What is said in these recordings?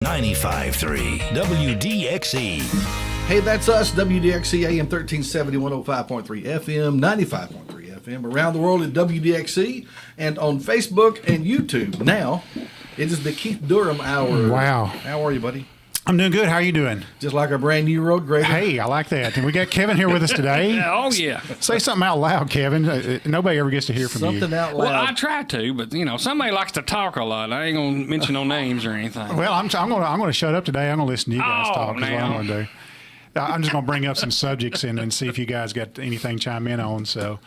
95.3 WDXE. Hey, that's us, WDXE AM 1370, 105.3 FM, 95.3 FM, around the world at WDXE, and on Facebook and YouTube. Now, it is the Keith Durham Hour. Wow. How are you, buddy? I'm doing good. How are you doing? Just like our brand new road grader. Hey, I like that. And we got Kevin here with us today. Oh, yeah. Say something out loud, Kevin. Nobody ever gets to hear from you. Something out loud. Well, I try to, but, somebody likes to talk a lot. I ain't going to mention no names or anything. Well, I'm going to shut up today. I'm going to listen to you guys talk. Is what now. I'm going to do. I'm just going to bring up some subjects and see if you guys got anything to chime in on. So,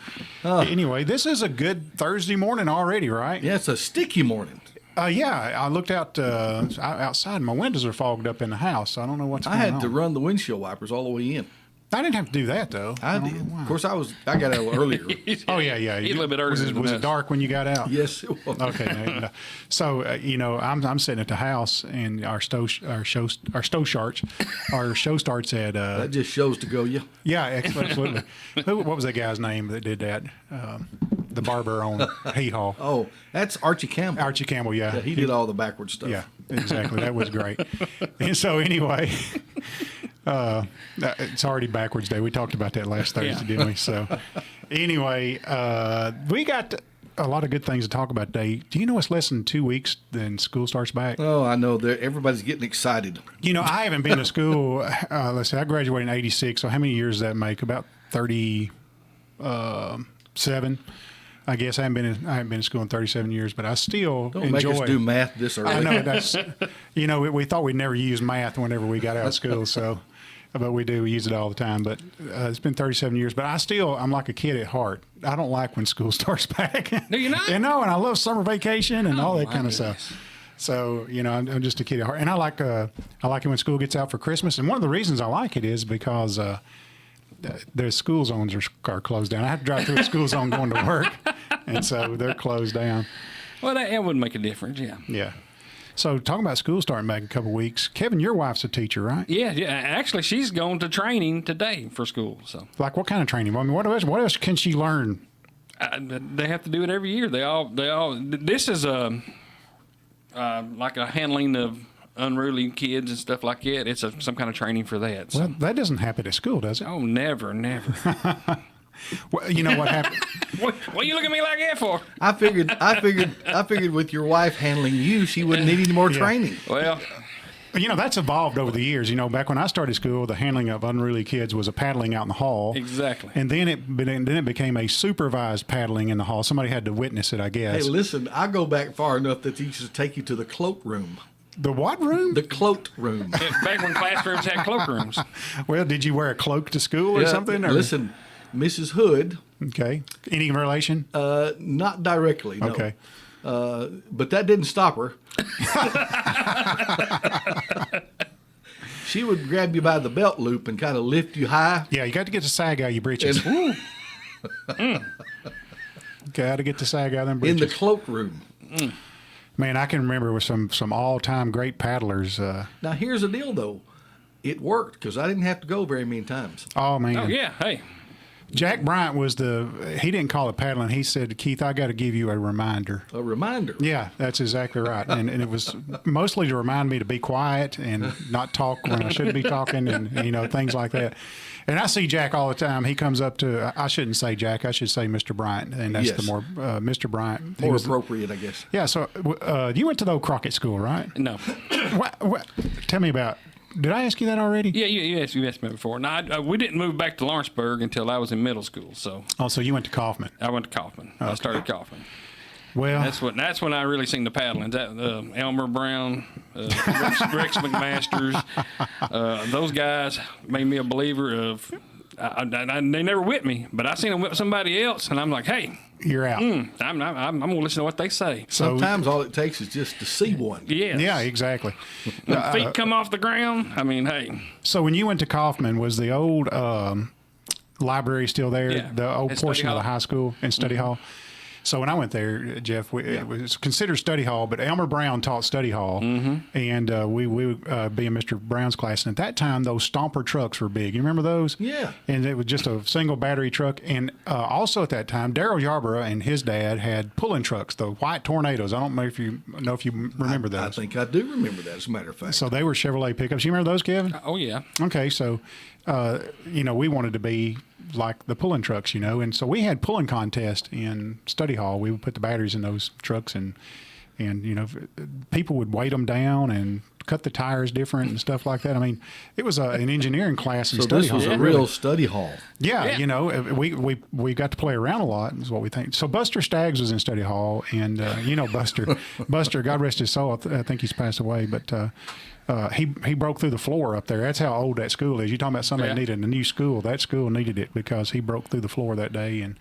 anyway, this is a good Thursday morning already, right? Yeah, it's a sticky morning. Yeah, I looked out outside. My windows are fogged up in the house. So I don't know what's going on. I had to run the windshield wipers all the way in. I didn't have to do that, though. I did. Of course, I got out a little earlier. Oh, yeah. He's a little bit earlier. Was it dark when you got out? Yes, it was. Okay. No. So, I'm sitting at the house, and our show starts at. That just shows to go, yeah. Yeah, absolutely. What was that guy's name that did that? The barber on Hee Haw. Oh, that's Archie Campbell. Archie Campbell, yeah. Yeah, he did all the backward stuff. Yeah, exactly. That was great. And so, anyway. It's already backwards day. We talked about that last Thursday, didn't we? So, anyway, we got a lot of good things to talk about today. Do you know it's less than 2 weeks then school starts back? Oh, I know. Everybody's getting excited. I haven't been to school. Let's see, I graduated in '86. So, how many years does that make? About 37. I guess I haven't been in school in 37 years, but I still Don't enjoy. make us do math this early. I know that's. We thought we'd never use math whenever we got out of school, so. But we do. We use it all the time. But it's been 37 years. But I'm like a kid at heart. I don't like when school starts back. No, you're not? And I love summer vacation and all that kind of stuff. So, I'm just a kid at heart. And I like it when school gets out for Christmas. And one of the reasons I like it is because the school zones are closed down. I have to drive through a school zone going to work. And so they're closed down. Well, that would make a difference, yeah. Yeah. So, talking about school starting back in a couple of weeks, Kevin, your wife's a teacher, right? Yeah. Actually, she's going to training today for school. So, like, what kind of training? I mean, what else can she learn? They have to do it every year. They all. This is like a handling of unruly kids and stuff like that. It's some kind of training for that. So. Well, that doesn't happen at school, does it? Oh, never. Well, you know what happened? What you look at me like that for? I figured with your wife handling you, she wouldn't need any more training. Well, that's evolved over the years. Back when I started school, the handling of unruly kids was a paddling out in the hall. Exactly. And then it became a supervised paddling in the hall. Somebody had to witness it, I guess. Hey, listen, I go back far enough that they used to take you to the cloak room. The what room? The cloak room. back when classrooms had cloakrooms. Well, did you wear a cloak to school or something? Or? Listen, Mrs. Hood. Okay. Any relation? Not directly, no. Okay. But that didn't stop her. She would grab you by the belt loop and kind of lift you high. Yeah, you got to get the sag out of your breeches. Okay, I had to get the sag out of them breeches. In the cloak room. Man, I can remember with some all-time great paddlers. Now, here's the deal, though. It worked because I didn't have to go very many times. Oh, man. Oh, yeah. Hey. Jack Bryant he didn't call it paddling. He said, Keith, I got to give you a reminder. A reminder? Yeah, that's exactly right. And it was mostly to remind me to be quiet and not talk when I shouldn't be talking and things like that. And I see Jack all the time. He comes up to, I shouldn't say Jack, I should say Mr. Bryant. And that's the more, Mr. Bryant. More appropriate, I guess. Yeah, so you went to the old Crockett School, right? No. What? Tell me about Did I ask you that already? Yeah, you asked me before. No, we didn't move back to Lawrenceburg until I was in middle school. So. Oh, so you went to Kaufman? I went to Kaufman. Okay. I started Kaufman. Well, that's when I really seen the paddling. That Elmer Brown, Rex McMasters, those guys made me a believer of. They never whipped me, but I seen them whip somebody else, and I'm like, hey, you're out. I'm gonna listen to what they say. Sometimes all it takes is just to see one. Yes. Yeah, exactly. When feet come off the ground, I mean, hey. So when you went to Kaufman, was the old library still there? Yeah. The old And portion of the high school and study hall. So when I went there, Jeff, it was considered study hall, but Elmer Brown taught study hall, and we would be in Mr. Brown's class. And at that time, those Stomper trucks were big. You remember those? Yeah. And it was just a single battery truck. And also at that time, Daryl Yarborough and his dad had pulling trucks, the white Tornadoes. I don't know if you remember those. I think I do remember that, as a matter of fact. So they were Chevrolet pickups. You remember those, Kevin? Oh yeah. Okay, so we wanted to be like the pulling trucks, and so we had pulling contest in study hall. We would put the batteries in those trucks, and people would weight them down and cut the tires different and stuff like that. I mean, it was an engineering class in so study this hall. was a real study hall. Yeah, we got to play around a lot, is what we think. So Buster Staggs was in study hall, and Buster, God rest his soul, I think he's passed away, but he broke through the floor up there. That's how old that school is. You're talking about somebody needed a new school. That school needed it because he broke through the floor that day, and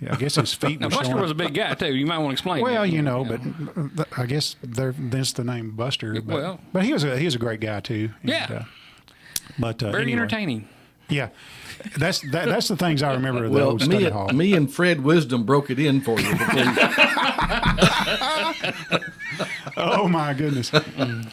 I guess his feet were Now, Buster showing. was a big guy too. You might want to explain. Well, that. but I guess that's the name Buster. Well. But he was a great guy too. Yeah. But Very anyway. entertaining. Yeah, that's the things I remember of the Well, old study hall. me and Fred Wisdom broke it in for you. Oh my goodness!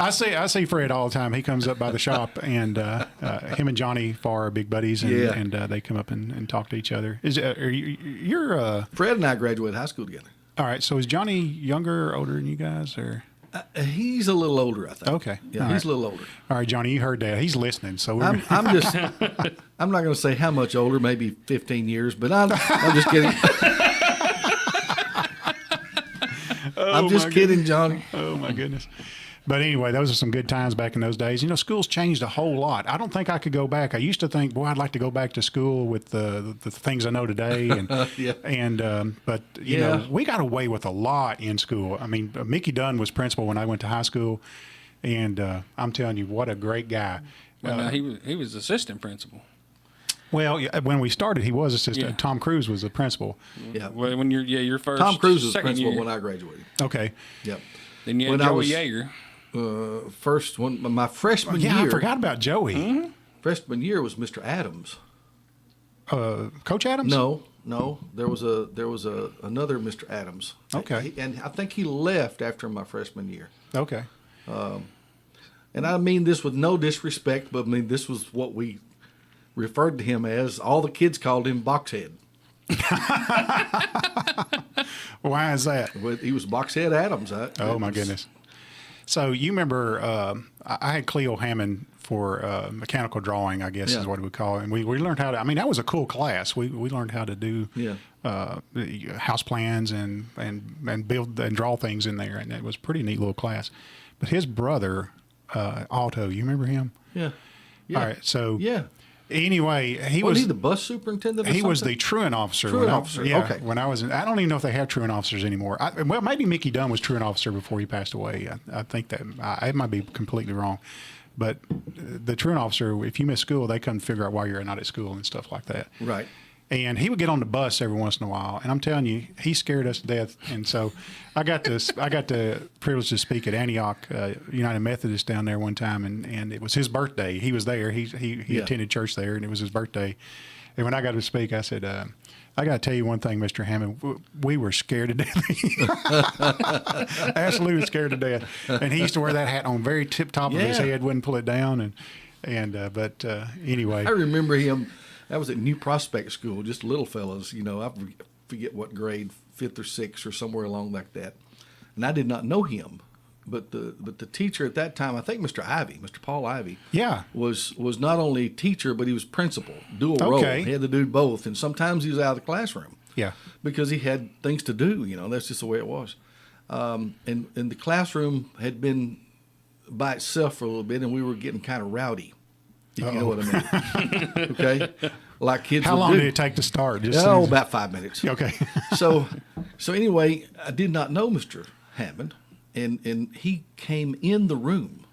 I see Fred all the time. He comes up by the shop, and him and Johnny Farr are big buddies, and they come up and talk to each other. You're Fred and I graduated high school together. all right? So is Johnny younger or older than you guys, or? He's a little older, I think. Okay. Yeah, All he's right. a little older. All right, Johnny, you heard that. He's listening. So we're I'm not going to say how much older, maybe 15 years, but I'm just kidding. I'm just kidding, Johnny. oh my goodness. But anyway, those are some good times back in those days. Schools changed a whole lot. I don't think I could go back. I used to think, boy, I'd like to go back to school with the things I know today. And but you know, we got away with a lot in school. I mean, Mickey Dunn was principal when I went to high school, and I'm telling you, what a great guy. Well, no, he was assistant principal. Well, when we started, he was assistant. Yeah. Tom Cruise was the principal. Yeah. Well, when your first Tom Cruise was second principal year. when I graduated. Okay. Yep. Then you had when I Joey was- Yeager. First one, my freshman Yeah, year. I forgot about Joey. Freshman year was Mr. Adams. Coach Adams? No, there was another Mr. Adams. Okay. And I think he left after my freshman year. Okay. And I mean this with no disrespect, but I mean this was what we referred to him as. All the kids called him Boxhead. Why is that? He was Boxhead Adams. Oh my goodness! So you remember I had Cleo Hammond for mechanical drawing, I guess is what we would call it, and we learned how to. I mean, that was a cool class. We learned how to do house plans and build and draw things in there, and it was a pretty neat little class. But his brother, Otto, you remember him? Yeah. All right. So Yeah. anyway, he Was was he the bus superintendent? Or he was the something? truant officer. Truant when officer, Yeah, okay. when I was I don't even know if they have truant officers anymore. Well, maybe Mickey Dunn was truant officer before he passed away. I think that I might be completely wrong. But the truant officer, if you miss school, they come figure out why you're not at school and stuff like that. Right. And he would get on the bus every once in a while, and I'm telling you, he scared us to death. And so, I got the privilege to speak at Antioch United Methodist down there one time, and it was his birthday. He was there. He attended church there, and it was his birthday. And when I got to speak, I said, "I got to tell you one thing, Mr. Hammond. We were scared to death. Absolutely scared to death. And he used to wear that hat on very tip top of his head, wouldn't pull it down. But anyway, I remember him. That was at New Prospect School, just little fellas. I forget what grade, 5th or 6th or somewhere along like that. And I did not know him, but the teacher at that time, I think Mr. Paul Ivy, was not only teacher but he was principal, dual role. He had to do both, and sometimes he was out of the classroom. Yeah. Because he had things to do. That's just the way it was. And the classroom had been by itself for a little bit, and we were getting kind of rowdy. If you know what I mean. Okay? Like kids how would long do. did it take to start? About 5 minutes. Okay. So anyway, I did not know Mr. Hammond, and he came in the room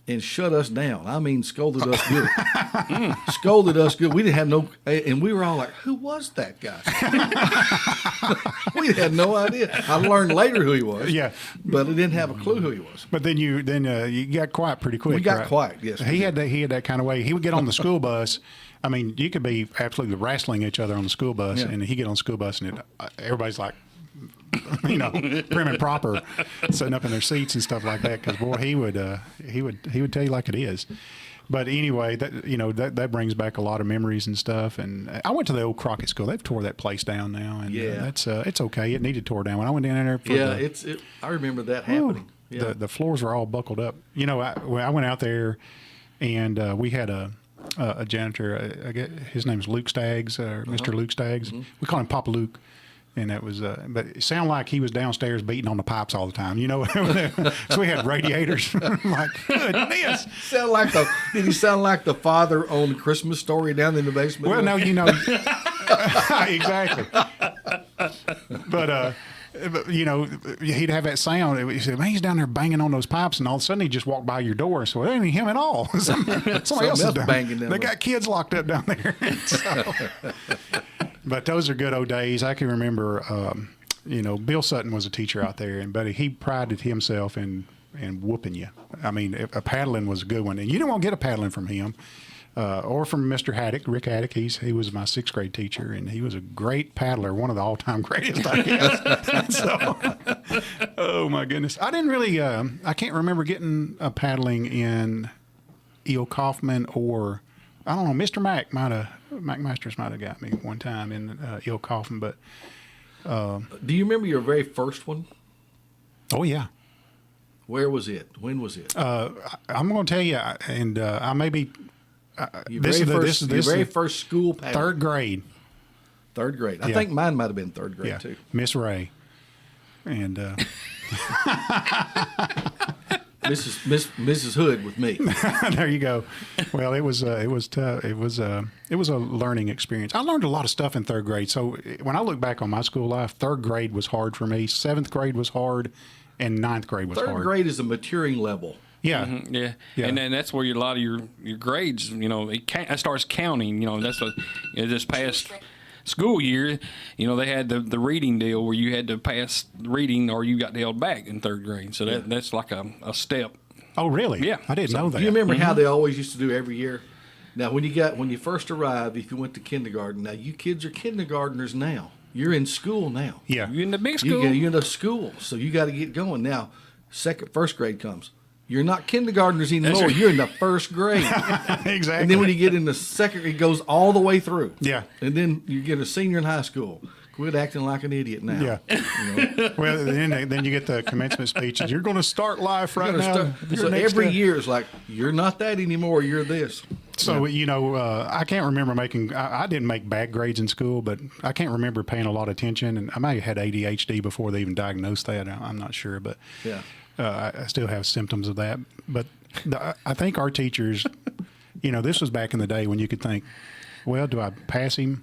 and shut us down. I mean, scolded us good. Scolded us good. We didn't have no, and we were all like, who was that guy? We had no idea. I learned later who he was. Yeah. But I didn't have a clue who he was. But then you got quiet pretty quick. We got right? quiet, yes. He had that kind of way. He would get on the school bus. I mean, you could be absolutely wrestling each other on the school bus, and he'd get on the school bus, and everybody's like prim and proper, sitting up in their seats and stuff like that. Because boy, he would tell you like it is. But anyway, that brings back a lot of memories and stuff. And I went to the old Crockett School. They've tore that place down now, and it's okay. It needed tore down. When I went down there, I remember that happening. The floors were all buckled up. I went out there, and we had a janitor. I guess his name's Luke Staggs, Mr. Luke Staggs. Mm-hmm. We call him Papa Luke. And that was, but it sounded like he was downstairs beating on the pipes all the time, So we had radiators. I'm like, goodness. Did he sound like the father on Christmas Story down in the basement? Well, no, exactly. But he'd have that sound. He said, man, he's down there banging on those pipes, and all of a sudden he just walked by your door. So it ain't him at all. Somebody else is banging down. They got kids locked up down there. But those are good old days. I can remember, Bill Sutton was a teacher out there, and buddy, he prided himself in whooping you. I mean, a paddling was a good one, and you didn't want to get a paddling from him or from Mr. Haddock, Rick Haddock. He was my 6th grade teacher, and he was a great paddler, one of the all-time greatest, I guess. So, oh my goodness, I didn't really. I can't remember getting a paddling in E.O. Kaufman or. I don't know. Mr. Mac Masters might have got me one time in E.O. Kaufman, but. Do you remember your very first one? Oh yeah. Where was it? When was it? I'm going to tell you, and I may be. Your very first school paddle. 3rd grade. 3rd grade. I think mine might have been 3rd grade too. Miss Ray, and. Mrs. Hood with me. There you go. Well, it was tough. It was a learning experience. I learned a lot of stuff in 3rd grade. So when I look back on my school life, 3rd grade was hard for me. 7th grade was hard, and 9th grade was hard. 3rd grade is a maturing level. Yeah. Mm-hmm. Yeah, and then that's where a lot of your grades, it starts counting. That's what this past school year, they had the reading deal where you had to pass reading or you got held back in 3rd grade. So that's like a step. Oh, really? Yeah. I didn't know that. Do you remember how they always used to do every year? Now, when you first arrived, if you went to kindergarten, now you kids are kindergartners now. You're in school now. Yeah. You're in the big school. You're in the school, so you got to get going. Now, first grade comes. You're not kindergartners anymore. You're in the 1st grade. Exactly. And then when you get in the 2nd, it goes all the way through. Yeah. And then you get a senior in high school. Quit acting like an idiot now. Yeah. Well, then you get the commencement speeches. You're going to start life right now. So every year is like, you're not that anymore. You're this. So, I can't remember I didn't make bad grades in school, but I can't remember paying a lot of attention. And I might have had ADHD before they even diagnosed that. I'm not sure. But yeah. I still have symptoms of that. But I think our teachers, this was back in the day when you could think, well, do I pass him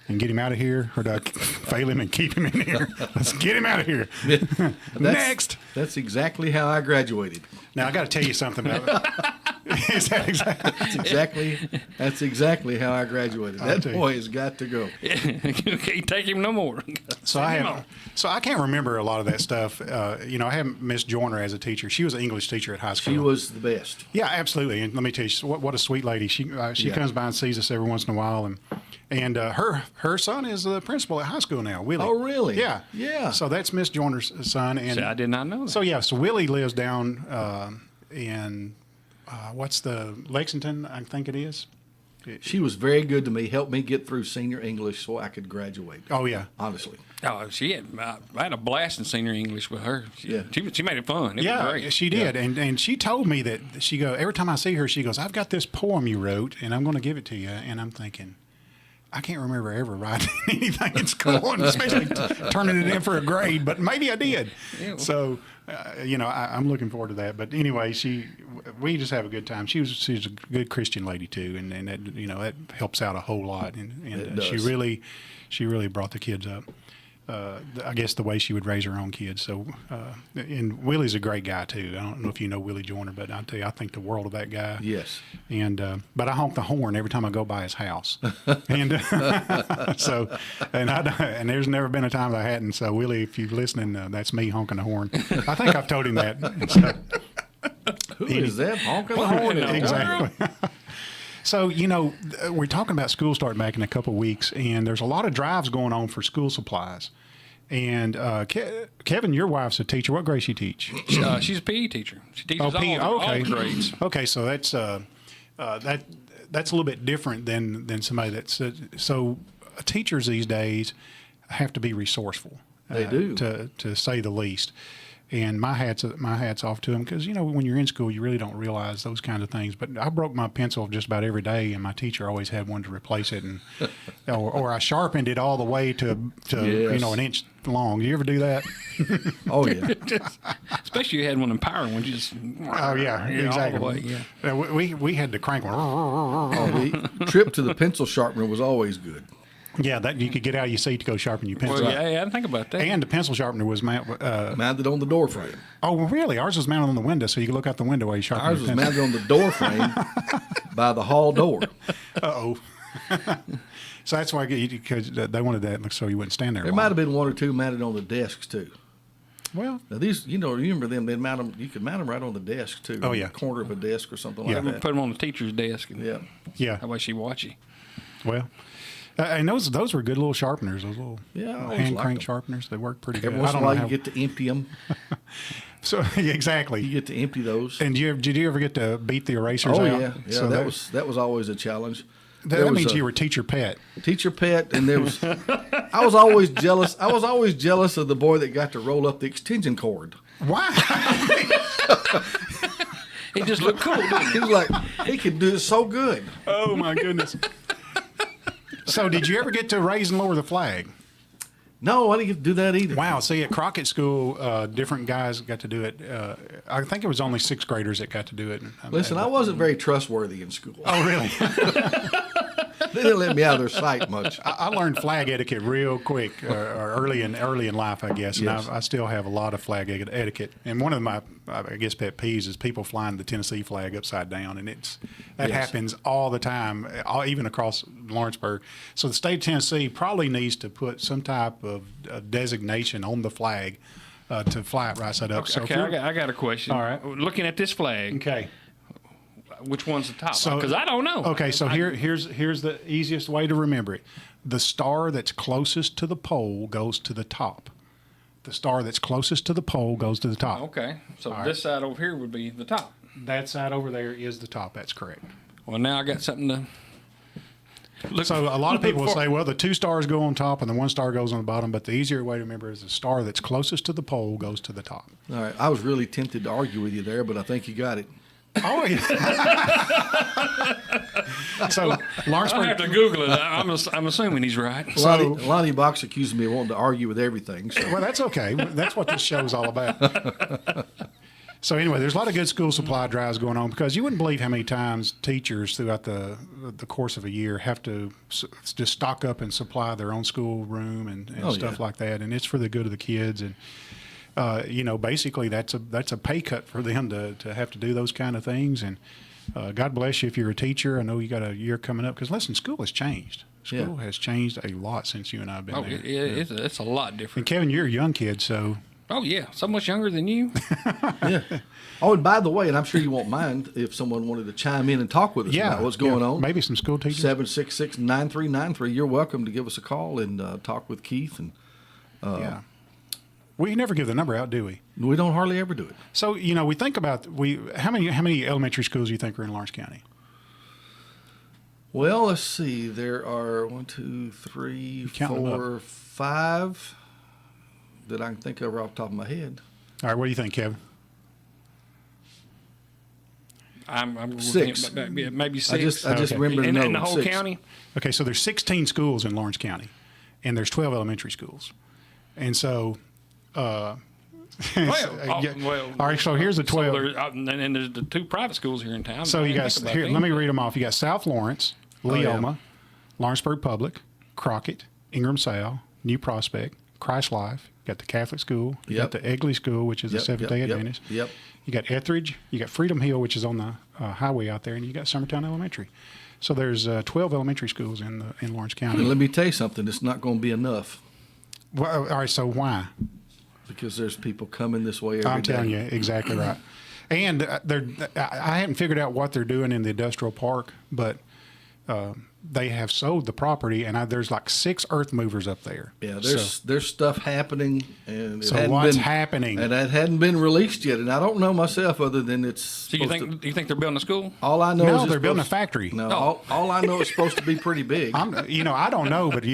and get him out of here, or do I fail him and keep him in here? Let's get him out of here. Next. That's exactly how I graduated. Now, I got to tell you something about Is that exactly? That's exactly how I graduated. That boy has got to go. You can't take him no more. So I can't remember a lot of that stuff. I have Miss Joyner as a teacher. She was an English teacher at high school. She was the best. Yeah, absolutely. And let me tell you, what a sweet lady. She comes by and sees us every once in a while, and her son is the principal at high school now, Willie. Oh, really? Yeah. Yeah. So that's Miss Joyner's son. And I did not know that. So Willie lives down in what's the Lexington? I think it is. She was very good to me. Helped me get through senior English so I could graduate. Oh yeah, honestly. Oh, I had a blast in senior English with her. She made it fun. It was great. She did, and she told me that every time I see her, she goes, "I've got this poem you wrote, and I'm going to give it to you." And I'm thinking, I can't remember ever writing anything in school, and especially turning it in for a grade, but maybe I did. Yeah. So, I'm looking forward to that. But anyway, we just have a good time. She's a good Christian lady too, and that that helps out a whole lot. And she really brought the kids up. I guess the way she would raise her own kids. So, and Willie's a great guy too. I don't know if you know Willie Joyner, but I'll tell you, I think the world of that guy. Yes. And but I honk the horn every time I go by his house, and and there's never been a time that I hadn't. So Willie, if you're listening, that's me honking the horn. I think I've told him that. Who is that honking the horn? Exactly. So, we're talking about school starting back in a couple of weeks, and there's a lot of drives going on for school supplies. And Kevin, your wife's a teacher. What grade she teach? She's a PE teacher. She teaches all the grades. Okay, so that's that's a little bit different than somebody that's so teachers these days have to be resourceful. They do, to say the least. And my hat's off to them because, when you're in school, you really don't realize those kinds of things. But I broke my pencil just about every day, and my teacher always had one to replace it, and or I sharpened it all the way to Yes. an inch long. You ever do that? Oh yeah. Especially you had one empowering one. You just Oh yeah, exactly. All the way, yeah. We had to crank one. Oh, the trip to the pencil sharpener was always good. Yeah, that you could get out of your seat to go sharpen your pencil. Well, yeah, I didn't think about that. And the pencil sharpener was Mounted on the door frame. oh, really? Ours was mounted on the window, so you could look out the window while you sharpen Ours your was pencil. mounted on the door frame by the hall door. Uh-oh. So that's why because they wanted that so you wouldn't stand there. There long. might have been one or two mounted on the desks too. Well, Now these, remember them? They'd mount them. You could mount them right on the desk too. Oh, on yeah. the corner of a desk or something Yeah. like We that. put them on the teacher's desk. And Yeah. yeah. That way she watch you. Well, and those were good little sharpeners. Those little Yeah, I always hand liked crank them. sharpeners. They work pretty good. Every once I in don't a while know you get to empty them. so exactly. You get to empty those. And did you ever get to beat the erasers Oh out? yeah, yeah. So that was always a challenge. that There was means a you were teacher pet. teacher pet, and there was. I was always jealous. I was always jealous of the boy that got to roll up the extension cord. Why? He just looked cool, didn't he? He was like, he could do it so good. Oh my goodness. So did you ever get to raise and lower the flag? No, I didn't get to do that either. Wow. See, at Crockett School, different guys got to do it. I think it was only sixth graders that got to do it. Listen, I wasn't very trustworthy in school. Oh, really? They didn't let me out of their sight much. I learned flag etiquette real quick, or early in life, I guess. And Yes. I still have a lot of flag etiquette. And one of my, I guess, pet peeves is people flying the Tennessee flag upside down, and that Yes. happens all the time, even across Lawrenceburg. So the state of Tennessee probably needs to put some type of designation on the flag to fly it right side up. So if Okay, you're- I got a question. All right. Looking at this flag, okay. which one's the top? So- Because I don't know. Okay, so here's the easiest way to remember it. The star that's closest to the pole goes to the top. The star that's closest to the pole goes to the top. Okay, so All right. this side over here would be the top. That side over there is the top. That's correct. Well, now I got something to look. So a lot of people will look for. say, well, the two stars go on top and the one star goes on the bottom, but the easier way to remember is the star that's closest to the pole goes to the top. All right, I was really tempted to argue with you there, but I think you got it. Oh, yeah. So I have Lawrenceburg, to Google it. I'm assuming he's right. Lonnie Box accused me of wanting to argue with everything. So. well, that's okay. That's what this show's all about. So anyway, there's a lot of good school supply drives going on because you wouldn't believe how many times teachers throughout the course of a year have to just stock up and supply their own school room and stuff yeah. like that, and it's for the good of the kids. And basically that's a pay cut for them to have to do those kind of things. And God bless you if you're a teacher. I know you got a year coming up because listen, school has changed. School has changed a lot since you and I have been Oh, there. it's a lot And different. Kevin, you're a young kid, so. Oh yeah, so much younger than you. Yeah. Oh, and by the way, and I'm sure you won't mind if someone wanted to chime in and talk with us about what's going on. Maybe some school teachers. 766-9393. You're welcome to give us a call and talk with Keith. And Yeah. We never give the number out, do we? we don't hardly ever do it. So we think about how many elementary schools do you think are in Lawrence County? Well, let's see. There are 1, 2, 3, counting them 4, 5 that I can think of off the top of my head. All right, what do you think, Kevin? I'm looking 6. at maybe 6. I just Okay. remember in knowing the whole 6. county. Okay, so there's 16 schools in Lawrence County, and there's 12 elementary schools, and so. Well, all right. So here's the 12. So and there's the 2 private schools here in town. So I you didn't got think about here. them. Let me read them off. You got South Lawrence, Oh, yeah. Leoma, Lawrenceburg Public, Crockett, Ingram Sal, New Prospect, Christ Life. You got the Catholic School. You Yep. got the Egley School, which is the Seventh Day Adventist. Yep. You got Etheridge. You got Freedom Hill, which is on the highway out there, and you got Summertown Elementary. So there's 12 elementary schools in Lawrence County. And let me tell you something. It's not going to be enough Well, all right. So why? because there's people coming this way every day. I'm telling you, exactly right. And I haven't figured out what they're doing in the industrial park, but they have sold the property, and there's like 6 earth movers up there. Yeah, there's stuff happening, and it So hadn't what's been, happening? and that hadn't been released yet. And I don't know myself, other than it's. So you think they're building a school? All I know No, is it's they're building a supposed- factory. No, Oh. all I know is supposed to be pretty big. I don't know, but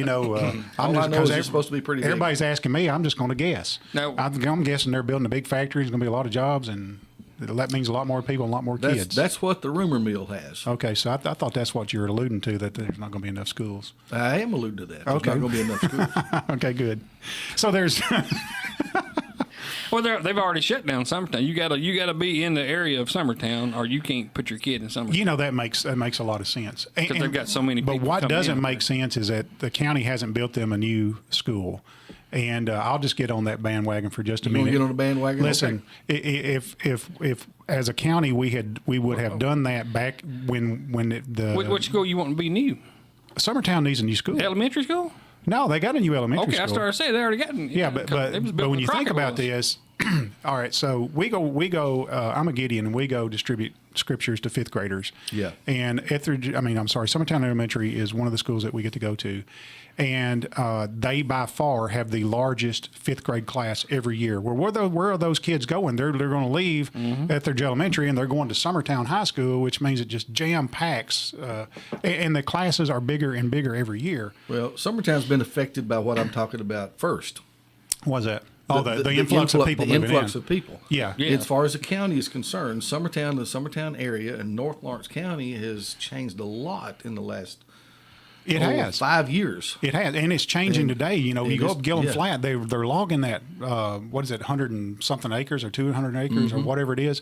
All I know is it's supposed to be pretty big. Everybody's asking me. I'm just going to guess. No. I'm guessing they're building a big factory. There's going to be a lot of jobs, and that means a lot more people and a lot more kids. That's what the rumor mill has. Okay, so I thought that's what you were alluding to, that there's not going to be enough schools. I am alluding to that. There's Okay. not going to be enough schools. Okay, good. So there's Well, they've already shut down Summertown. You gotta be in the area of Summertown, or you can't put your kid in Summertown. that makes a lot of sense. Because they've got so many But people what coming doesn't in. make sense is that the county hasn't built them a new school. And I'll just get on that bandwagon for just a You want minute. to get on the bandwagon? Listen, if as a county we would have done that back when What school you want to be new? Summertown needs a new school. Elementary school? No, they got a new elementary Okay, school. I started to say they already got. Yeah, but it was built when with you think Crockett about was. this, all right. So we go. I'm a Gideon, and we go distribute scriptures to 5th graders. Yeah. And Summertown Elementary is one of the schools that we get to go to, and they by far have the largest 5th grade class every year. Where are those kids going? They're going to leave Etheridge Elementary, and they're going to Summertown High School, which means it just jam packs, and the classes are bigger and bigger every year. Well, Summertown's been affected by what I'm talking about first. Was that? Oh, the influx of people The moving influx in. of people. Yeah. Yeah. As far as the county is concerned, the Summertown area and North Lawrence County has changed a lot in the last It has. 5 years. It has, and it's changing today. You and go it's- up Gillum yeah. Flat, they're logging that 100 and something acres or 200 acres or whatever it is,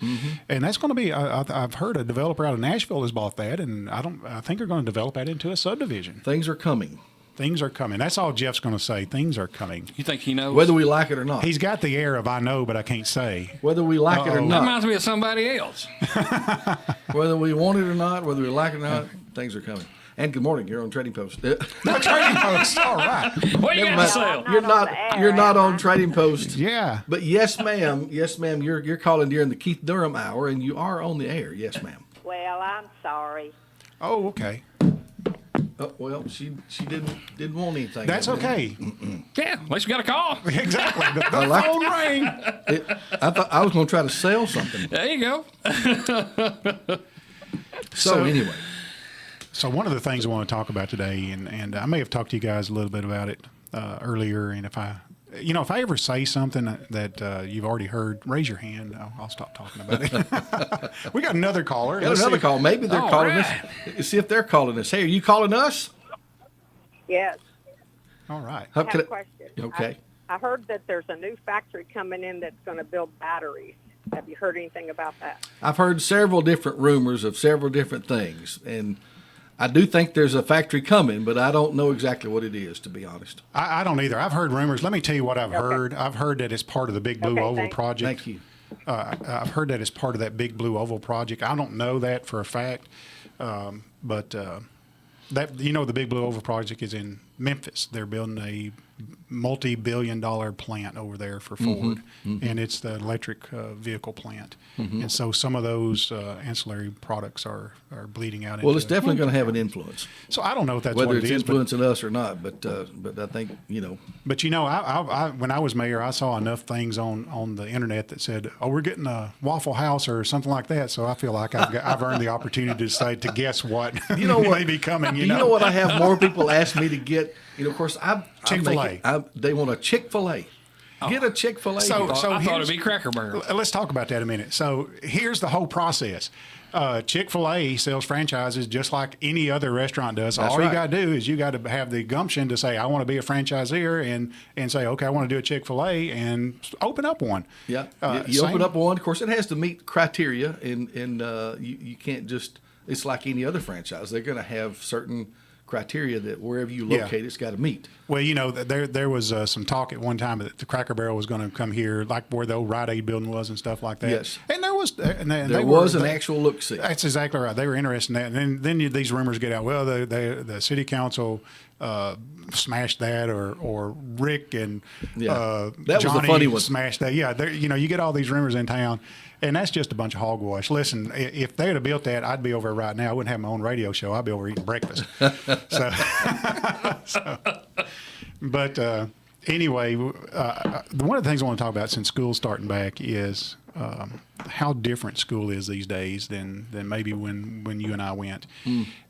and that's going to be. I've heard a developer out of Nashville has bought that, and I think they're going to develop that into a subdivision. Things are coming, Things are coming. That's all Jeff's going to say. Things are coming. You think he knows? whether we like it or not. He's got the air of I know, but I can't say. Whether we like it or that not, reminds me of somebody else. whether we want it or not, whether we like it or not, things are coming. And good morning. You're on Trading Post. Trading Post. All right. What you got to mind. sell? You're not on Trading Post. Yeah. But yes, ma'am. Yes, ma'am. You're calling during the Keith Durham hour, and you are on the air. Yes, ma'am. Well, I'm sorry. Oh, okay. Oh, well, she didn't want anything. That's okay. Yeah, at least we got a call. Exactly. The I like phone rang. I thought I was going to try to sell something. There you go. So anyway, So one of the things I want to talk about today, and I may have talked to you guys a little bit about it earlier, and if I ever say something that you've already heard, raise your hand. I'll stop talking about it. We got another caller. got Let's another see. call. Maybe they're All calling right. us. See if they're calling us. Hey, are you calling us? Yes, All right. How I have could a question. Okay. I heard that there's a new factory coming in that's going to build batteries. Have you heard anything about that? I've heard several different rumors of several different things, and I do think there's a factory coming, but I don't know exactly what it is, to be honest. I don't either. I've heard rumors. Let me tell you what I've heard. I've heard that it's part of the Big Blue Okay, Oval thanks. project. Thank you. I've heard that it's part of that Big Blue Oval project. I don't know that for a fact, but that the Big Blue Oval project is in Memphis. They're building a multi-billion-dollar plant over there for Ford, and it's the electric vehicle plant. And so some of those ancillary products are bleeding out. Well, into it's definitely going to have an influence, So I don't know if that's whether what it's it is, but influencing us or not. But I think But I when I was mayor, I saw enough things on the internet that said, "Oh, we're getting a Waffle House or something like that." So I feel like I've earned the opportunity to say to guess what you know what may be coming. You know what? I have more people ask me to get. Of course, Chick-fil-A. They want a Chick-fil-A. Get a Chick-fil-A. So I thought here's- it'd be Cracker Barrel. Let's talk about that a minute. So here's the whole process. Chick-fil-A sells franchises just like any other restaurant does. That's All you right. got to do is you got to have the gumption to say, I want to be a franchisor and say, okay, I want to do a Chick-fil-A and open up one. Yeah, you same- open up one. Of course, it has to meet criteria, and you can't just. It's like any other franchise. They're going to have certain criteria that wherever you Yeah. locate, it's got to meet. Well, there was some talk at one time that the Cracker Barrel was going to come here, like where the old Rite Aid building was and stuff like that. Yes. And there was, and There was an actual look-see. That's exactly right. They were interested in that. And then these rumors get out. Well, the city council smashed that, or Rick and That was Johnny a funny one. smashed that. Yeah, you get all these rumors in town, and that's just a bunch of hogwash. Listen, if they had built that, I'd be over right now. I wouldn't have my own radio show. I'd be over eating breakfast. But anyway, one of the things I want to talk about since school's starting back is how different school is these days than maybe when you and I went.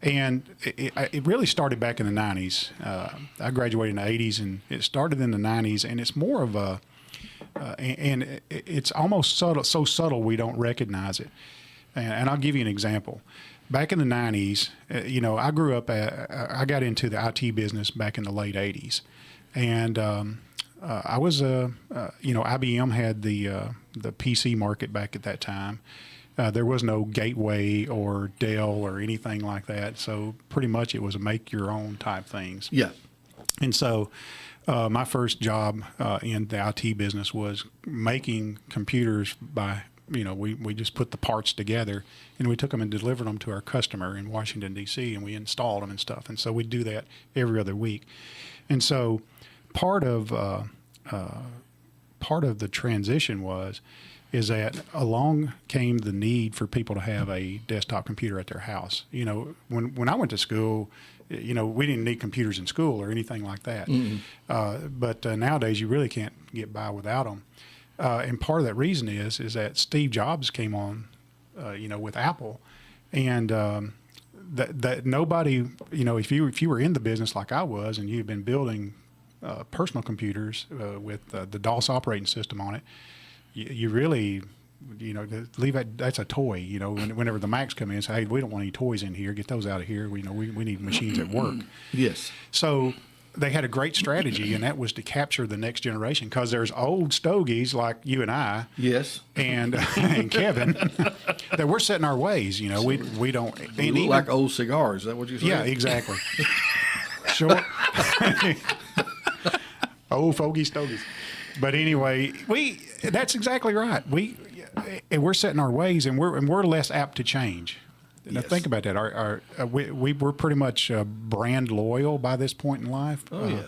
And it really started back in the 90s. I graduated in the 80s, and it started in the 90s, and it's more of a and it's almost subtle, so subtle we don't recognize it. And I'll give you an example. Back in the 90s, I grew up, I got into the IT business back in the late 80s. And I was, IBM had the PC market back at that time. There was no Gateway or Dell or anything like that. So pretty much it was a make your own type things. Yeah. And so my first job in the IT business was making computers by, we just put the parts together and we took them and delivered them to our customer in Washington, D.C., and we installed them and stuff. And so we'd do that every other week. And so part of the transition is that along came the need for people to have a desktop computer at their house. When I went to school, we didn't need computers in school or anything like that. But nowadays you really can't get by without them. And part of that reason is that Steve Jobs came on, with Apple, and that nobody, if you were in the business like I was, and you've been building personal computers with the DOS operating system on it, you really, leave it. That's a toy. Whenever the Macs come in and say, "Hey, we don't want any toys in here. Get those out of here." We need machines at work. Yes. So they had a great strategy, and that was to capture the next generation, because there's old stogies like you and I, Yes. and Kevin, that we're set in our ways. We don't. They look like old cigars. Is that what you said? Yeah, exactly. Sure. Old fogey stogies. But anyway, that's exactly right. We're set in our ways, and we're less apt to change. Now think about that. We're pretty much brand loyal by this point in life. Oh yeah.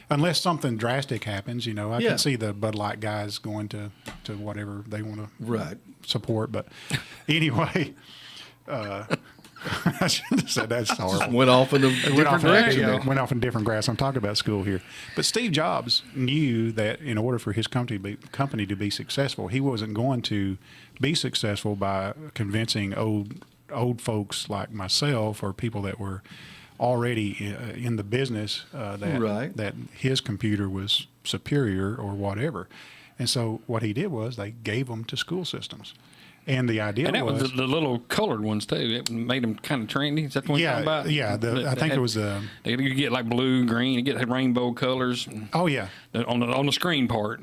Unless something drastic happens, I Yeah. can see the Bud Light guys going to whatever they want to support. But anyway, I should have said that's horrible. Went off in a different direction. Yeah, went off in different grass. I'm talking about school here. But Steve Jobs knew that in order for his company to be successful, he wasn't going to be successful by convincing old folks like myself or people that were already in the business that his computer was superior or whatever. And so what he did was they gave them to school systems. And the idea and that was the little colored ones too. It made them kind of trendy. Is that the one you're talking about? Yeah. I think it was the. You get like blue, green. You get rainbow colors. Oh yeah. On the screen part,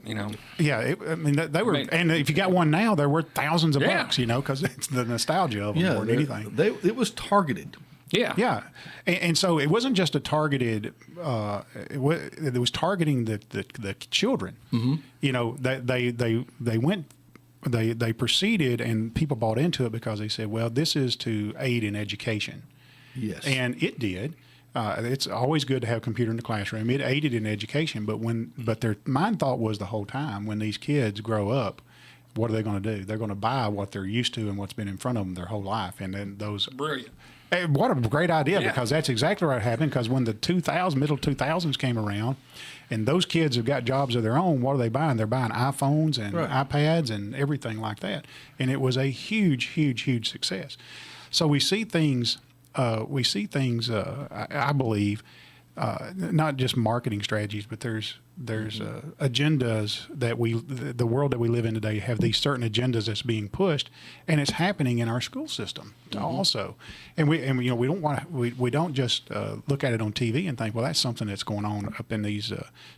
Yeah, they were, and if you got one now, they're worth thousands of bucks. Because it's the nostalgia of them more than anything. It was targeted. Yeah. Yeah, and so it wasn't just a targeted. It was targeting the children. Mm-hmm. They went. They proceeded, and people bought into it because they said, well, this is to aid in education. Yes. And it did. It's always good to have a computer in the classroom. It aided in education, but their mind thought was the whole time, when these kids grow up, what are they going to do? They're going to buy what they're used to and what's been in front of them their whole life. And then those... Brilliant. What a great idea, Yeah. because that's exactly what happened. Because when the middle 2000s came around, and those kids have got jobs of their own, what are they buying? They're buying iPhones and iPads and everything like that. And it was a huge, huge, huge success. So we see things, I believe, not just marketing strategies, but there's agendas that the world that we live in today have these certain agendas that's being pushed, and it's happening in our school system also. And we don't just look at it on TV and think, well, that's something that's going on up in these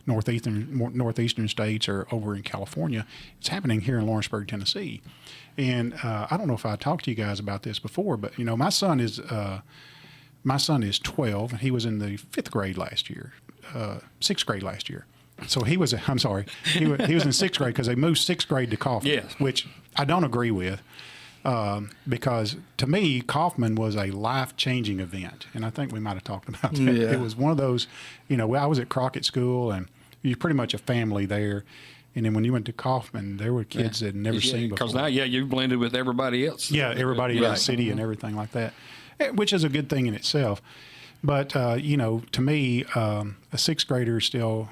northeastern states or over in California. It's happening here in Lawrenceburg, Tennessee. And I don't know if I talked to you guys about this before, but my son is 12, and he was in the 6th grade last year. So he was, I'm sorry, he was in sixth grade because they moved sixth grade to Kaufman, Yes. which I don't agree with. Because to me, Kaufman was a life-changing event, and I think we might have talked about that. Yeah. It was one of those, I was at Crockett School, and you're pretty much a family there. And then when you went to Kaufman, there were kids that had never seen before. Because now, you blended with everybody else. Yeah, everybody in the city and everything like that, which is a good thing in itself. But to me, a sixth grader still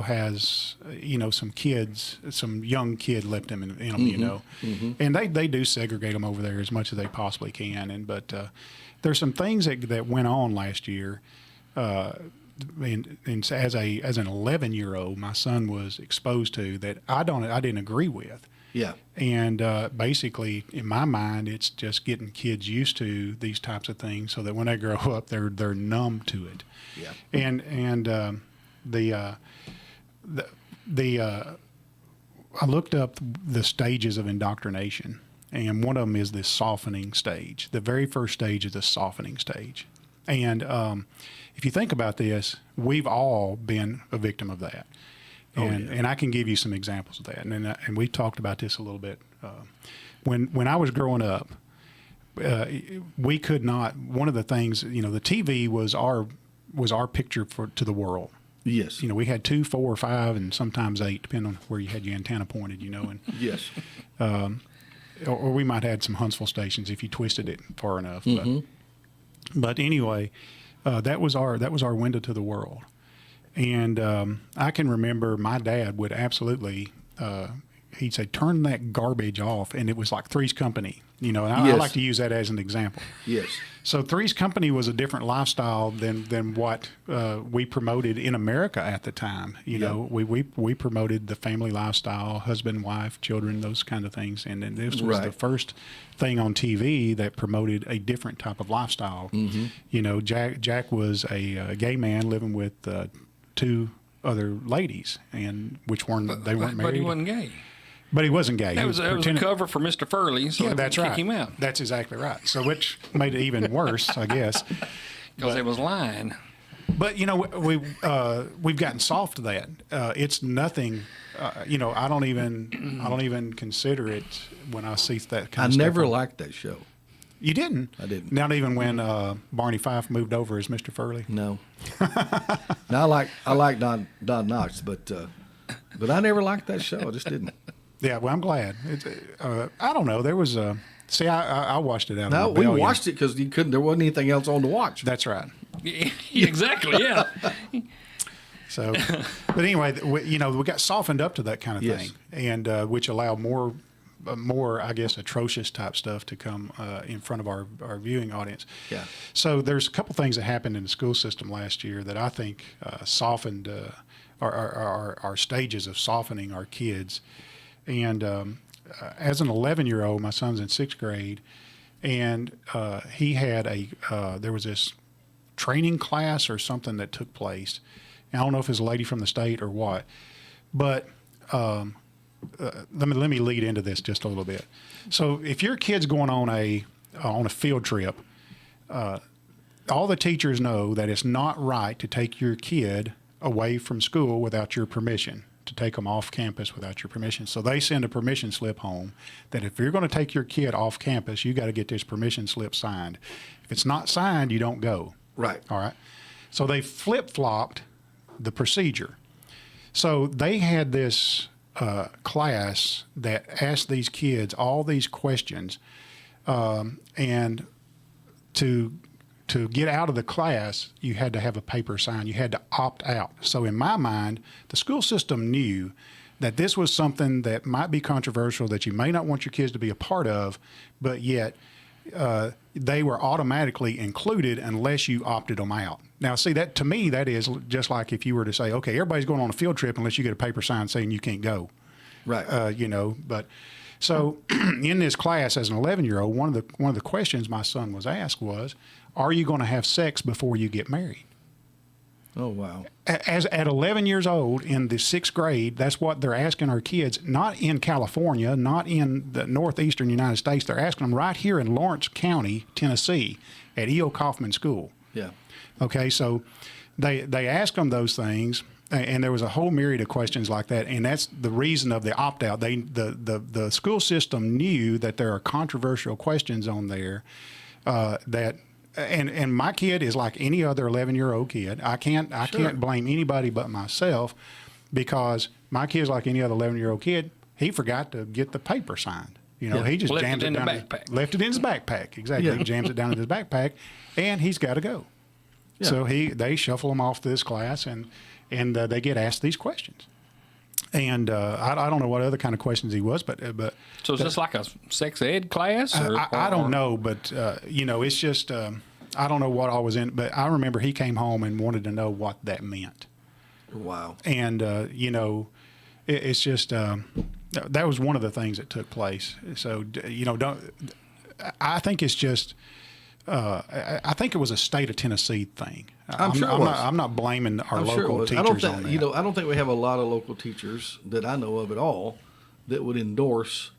has some young kid left in them, and they do segregate them over there as much as they possibly can. But there's some things that went on last year. And as an 11-year-old, my son was exposed to that I didn't agree with. Yeah. And basically, in my mind, it's just getting kids used to these types of things so that when they grow up, they're numb to it. Yeah. And I looked up the stages of indoctrination, and one of them is this softening stage. The very first stage is the softening stage. And if you think about this, we've all been a victim of that. And I can give you some examples of that. And we talked about this a little bit. When I was growing up, we could not. One of the things, the TV was our picture to the world. Yes. We had 2, 4, 5, and sometimes 8, depending on where you had your antenna pointed. And Yes. or we might have had some Huntsville stations if you twisted it far enough. Mm-hmm. But anyway, that was our window to the world. And I can remember my dad would absolutely, he'd say, turn that garbage off. And it was like Three's Company, and I like to use that as an example. Yes. So Three's Company was a different lifestyle than what we promoted in America at the time. We promoted the family lifestyle, husband, wife, children, those kind of things. And then this was the first thing on TV that promoted a different type of lifestyle. Mm-hmm. Jack was a gay man living with 2 other ladies, and they weren't married. But he wasn't gay. But he wasn't gay. That was a cover for Mr. Furley, so that's kick right. him out. That's exactly right. So which made it even worse, I guess. Because it was lying. But we've gotten soft to that. It's nothing. I don't even consider it when I see that kind of stuff. I never liked that show. You didn't? I didn't. Not even when Barney Fife moved over as Mr. Furley? No. Now I like Don Knotts, but I never liked that show. I just didn't. Yeah, well, I'm glad. I don't know. There was a. See, I watched it out. No, of we rebellion. watched it because you couldn't. There wasn't anything else on to watch. That's right. Exactly. Yeah. So, but anyway, we got softened up to that kind of Yes. thing, and which allowed more, I guess, atrocious type stuff to come in front of our viewing audience. Yeah. So there's a couple things that happened in the school system last year that I think softened our stages of softening our kids. And as an 11-year-old, my son's in 6th grade, and he had there was this training class or something that took place. And I don't know if it was a lady from the state or what, but let me lead into this just a little bit. So if your kid's going on a field trip, all the teachers know that it's not right to take your kid away from school without your permission, to take them off campus without your permission. So they send a permission slip home that if you're going to take your kid off campus, you got to get this permission slip signed. If it's not signed, you don't go. Right. All right. So they flip-flopped the procedure. So they had this class that asked these kids all these questions, and to get out of the class, you had to have a paper signed. You had to opt out. So in my mind, the school system knew that this was something that might be controversial, that you may not want your kids to be a part of, but yet they were automatically included unless you opted them out. Now, see, that to me, that is just like if you were to say, okay, everybody's going on a field trip unless you get a paper signed saying you can't go. Right. But so in this class as an 11-year-old, one of the questions my son was asked was, are you going to have sex before you get married? Oh, wow. At 11 years old in the 6th grade, that's what they're asking our kids, not in California, not in the northeastern United States. They're asking them right here in Lawrence County, Tennessee, at E.O. Kaufman School. Yeah. Okay, so they ask them those things, And there was a whole myriad of questions like that, and that's the reason of the opt-out. The school system knew that there are controversial questions on there and my kid is like any other 11-year-old kid. I can't blame anybody but myself, because my kid's like any other 11-year-old kid. He forgot to get the paper signed. He just left jams it in down the backpack. left it in his backpack. Exactly. He jams it down in his backpack, and he's got to go. Yeah. So they shuffle him off to this class, and they get asked these questions. And I don't know what other kind of questions he was, but So is this like a sex ed class? Or, I don't know, but it's just I don't know what all was in. But I remember he came home and wanted to know what that meant. Wow. And it's just that was one of the things that took place. So I think it's just. I think it was a state of Tennessee thing. I'm sure it was. I'm not blaming our local teachers on that. I don't think we have a lot of local teachers that I know of at all that would endorse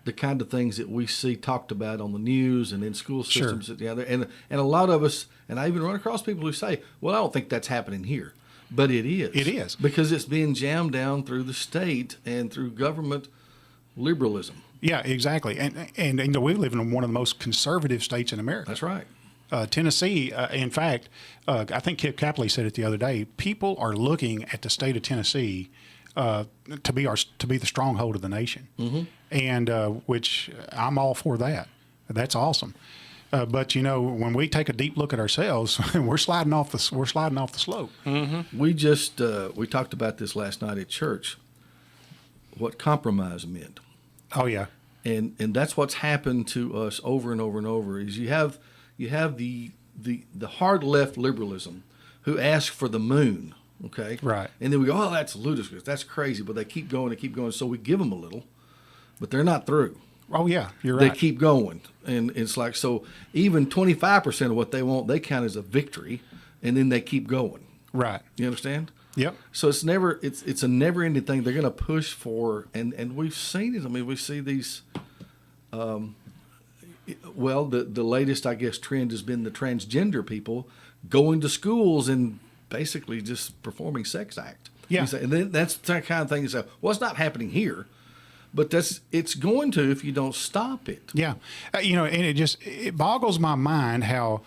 the kind of things that we see talked about on the news and in school systems. Sure. And a lot of us, and I even run across people who say, well, I don't think that's happening here. But it is. It is. Because it's being jammed down through the state and through government liberalism. Yeah, exactly. And we live in one of the most conservative states in America. That's right. Tennessee, in fact, I think Kip Capley said it the other day. People are looking at the state of Tennessee to be the stronghold of the nation, and which I'm all for that. That's awesome. But when we take a deep look at ourselves, we're sliding off the slope. Mm-hmm. We talked about this last night at church. What compromise meant. Oh yeah, and that's what's happened to us over and over and over. Is you have the hard left liberalism who ask for the moon, okay, right, and then we go, oh, that's ludicrous, that's crazy, but they keep going, so we give them a little, but they're not through. Oh yeah, you're right. They keep going, and it's like, so even 25% of what they want, they count as a victory, and then they keep going. Right. You understand? Yep. So it's a never ending thing. They're going to push for, and we've seen it. I mean, we see these. The latest, I guess, trend has been the transgender people going to schools and basically just performing sex act. Yeah. And then that's the kind of thing you say, well, it's not happening here, but it's going to if you don't stop it. Yeah. And it boggles my mind how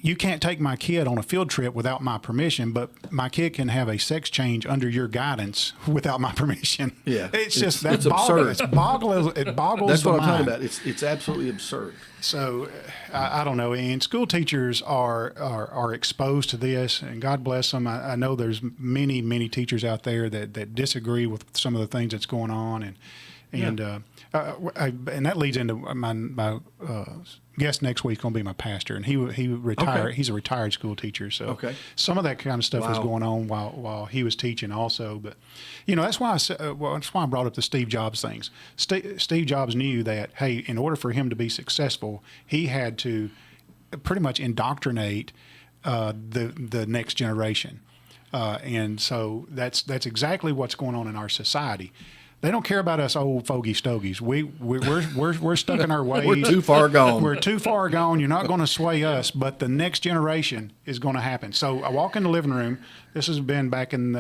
you can't take my kid on a field trip without my permission, but my kid can have a sex change under your guidance without my permission. Yeah, it's absurd. It boggles That's the what I'm mind. talking about. It's absolutely absurd. So I don't know. And school teachers are exposed to this, and God bless them. I know there's many teachers out there that disagree with some of the things that's going on, and that leads into my guest next week is going to be my pastor, and he retired. Okay. He's a retired school teacher, so some of that kind of stuff was going on while he was teaching also. But that's why I brought up the Steve Jobs things. Steve Jobs knew that, hey, in order for him to be successful, he had to pretty much indoctrinate the next generation, and so that's exactly what's going on in our society. They don't care about us old fogey stogies. We're stuck in our ways. We're too far gone. We're too far gone. You're not going to sway us, but the next generation is going to happen. So I walk in the living room. This has been back in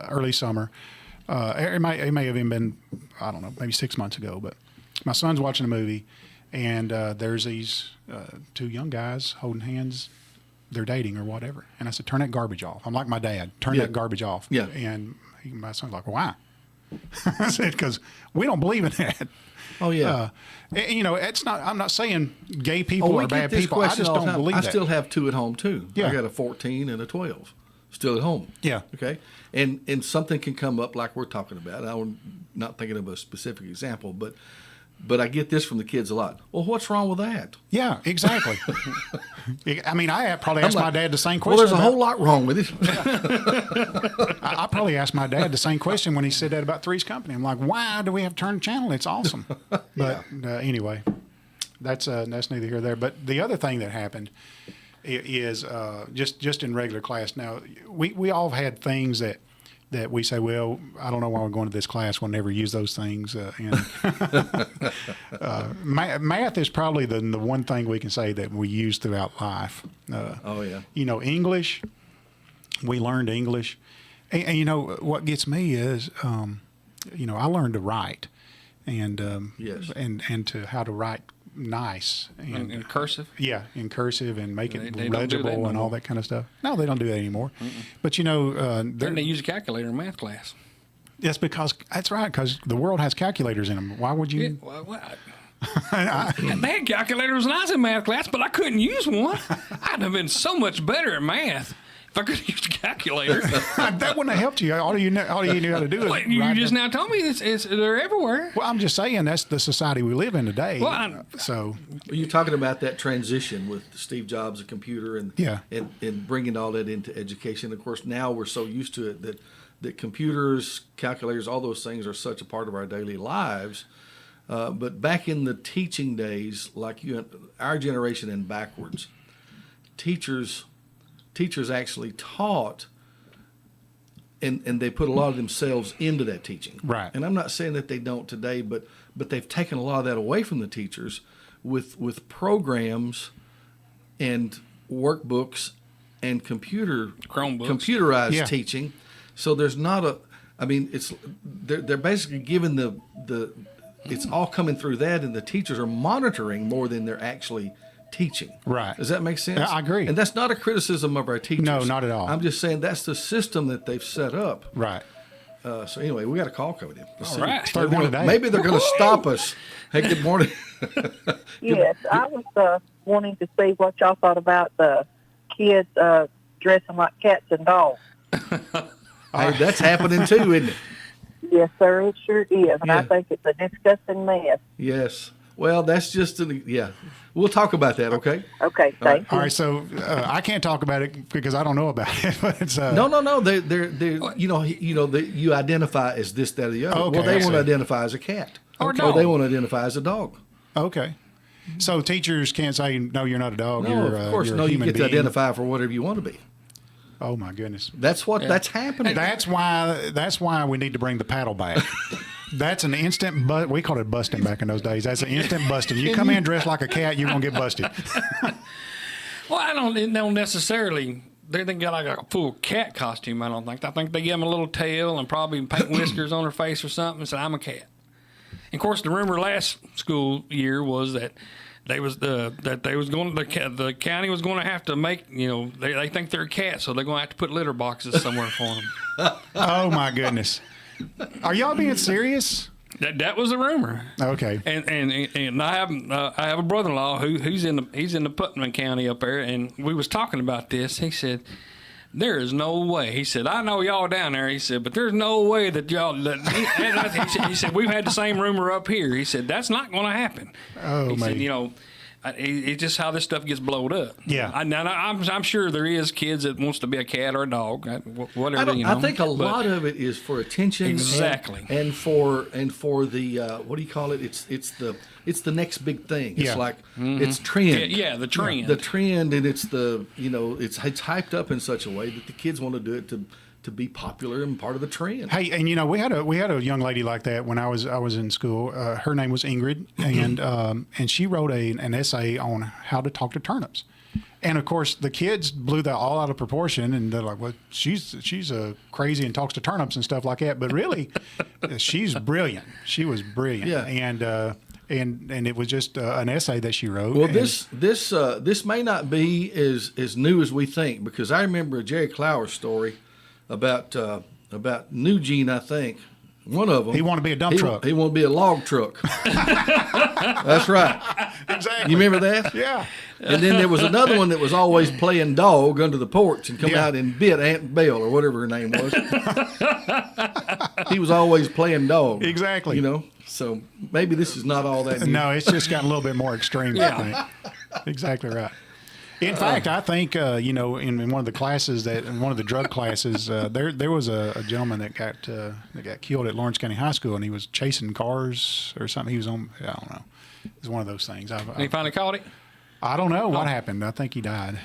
early summer. It may have even been, I don't know, maybe 6 months ago. But my son's watching a movie, and there's these two young guys holding hands. They're dating or whatever. And I said, turn that garbage off. I'm like my dad. Turn that garbage off. Yeah. And my son's like, why? I said, because we don't believe in that. Oh yeah. It's not. I'm not saying gay people are bad people. I just don't believe that. I still have two at home too. Yeah. I got a 14 and a 12 still at home. Yeah. Okay. And something can come up like we're talking about. I'm not thinking of a specific example, but I get this from the kids a lot. Well, what's wrong with that? Yeah, exactly. I mean, I probably asked my dad the same question. Well, there's a whole lot wrong with it. I probably asked my dad the same question when he said that about Three's Company. I'm like, why do we have to turn the channel? It's awesome. But anyway, that's neither here nor there. But the other thing that happened is just in regular class. Now, we all have had things that we say, well, I don't know why we're going to this class. We'll never use those things. Math is probably the one thing we can say that we use throughout life. Oh, yeah. English, We learned English. And you know, what gets me is, you know, I learned to write and, Yes. and to how to write nice. And, In cursive? yeah, in cursive and make it They don't do that legible no and all more. that kind of stuff. No, they don't do that anymore. But you know, Then they use a calculator in math class. that's right, because the world has calculators in them. Why would Yeah, you? they had calculators when I was in math class, but I couldn't use one. I'd have been so much better at math if I could have used a calculator. That wouldn't have helped you. All you knew how to do is Well, you write just down. now told me they're everywhere. Well, I'm just saying that's the society we live in today. Well, So You're talking about that transition with Steve Jobs, the computer, and Yeah. and bringing all that into education. Of course, now we're so used to it that computers, calculators, all those things are such a part of our daily lives. But back in the teaching days, like our generation and backwards, teachers actually taught, and they put a lot of themselves into that teaching. Right. And I'm not saying that they don't today, but they've taken a lot of that away from the teachers with programs and workbooks and Chromebooks. computerized Yeah. teaching. So there's not they're basically giving it's all coming through that, and the teachers are monitoring more than they're actually teaching. Right. Does that make sense? I agree. And that's not a criticism of our teachers. No, not at all. I'm just saying that's the system that they've set up. right. So anyway, we got a call coming in. Let's All see. right. Third one today. Maybe they're going to stop us. Hey, good morning. Yes, I was wanting to see what y'all thought about the kids dressing like cats and dogs. Hey, that's happening too, isn't it? Yes, sir, it sure is, and Yeah. I think it's a disgusting mess. Yes. Well, that's just yeah. We'll talk about that. Okay. Okay, thank you. All right. So I can't talk about it because I don't know about it. But it's No. They're you identify as this, that, or the other. Okay, well, they I want to see. identify as a cat, Or a or dog. they want to identify as a dog. okay. So teachers can't say no, you're not a dog. No, you're, of course, you're no. a You human get being. to identify for whatever you want to be. Oh my goodness. That's that's happening. That's why we need to bring the paddle back. That's an instant we called it busting back in those days. That's an instant busting. You come in dressed like a cat, you're gonna get busted. Well, I don't necessarily. They got like a full cat costume. I don't think. I think they give them a little tail and probably paint whiskers on their face or something and say, "I'm a cat." And of course, the rumor last school year was that the county was going to have to make, they think they're a cat, so they're going to have to put litter boxes somewhere for them. Oh my goodness. Are y'all being serious? That was the rumor. Okay. And I have a brother-in-law he's in the Putnam County up there, and we was talking about this. He said, "There is no way." He said, "I know y'all down there." He said, "But there's no way that y'all." He said, "We've had the same rumor up here." He said, "That's not going to happen." Oh, he man. said, it's just how this stuff gets blowed up. Yeah. I'm sure there is kids that wants to be a cat or a dog, whatever. I think a lot of it is for attention. Exactly. And for the what do you call it? It's the next big thing. It's Yeah. like it's trend. Yeah, the trend. The trend, and it's it's hyped up in such a way that the kids want to do it to be popular and part of the trend. Hey, and we had a young lady like that when I was in school. Her name was Ingrid, and she wrote an essay on how to talk to turnips. And of course, the kids blew that all out of proportion, and they're like, "Well, she's crazy and talks to turnips and stuff like that." But really, she's brilliant. She was brilliant. Yeah. And it was just an essay that she wrote. Well, and this may not be as new as we think, because I remember a Jerry Clower story about New I think. One of them. He wanted to be a dump truck. He wanted to be a log truck. That's right. Exactly. You remember that? Yeah. And then there was another one that was always playing dog under the porch and come Yeah. out and bit Aunt Belle or whatever her name was. He was always playing dog. Exactly. So maybe this is not all that new. No, it's just gotten a little bit more extreme. Yeah. I think. Exactly right. In fact, I think in one of the classes in one of the drug classes, there was a gentleman that got killed at Lawrence County High School, and he was chasing cars or something. He was on, I don't know. It was one of those things. And he finally caught it. I don't know what happened. I think he died.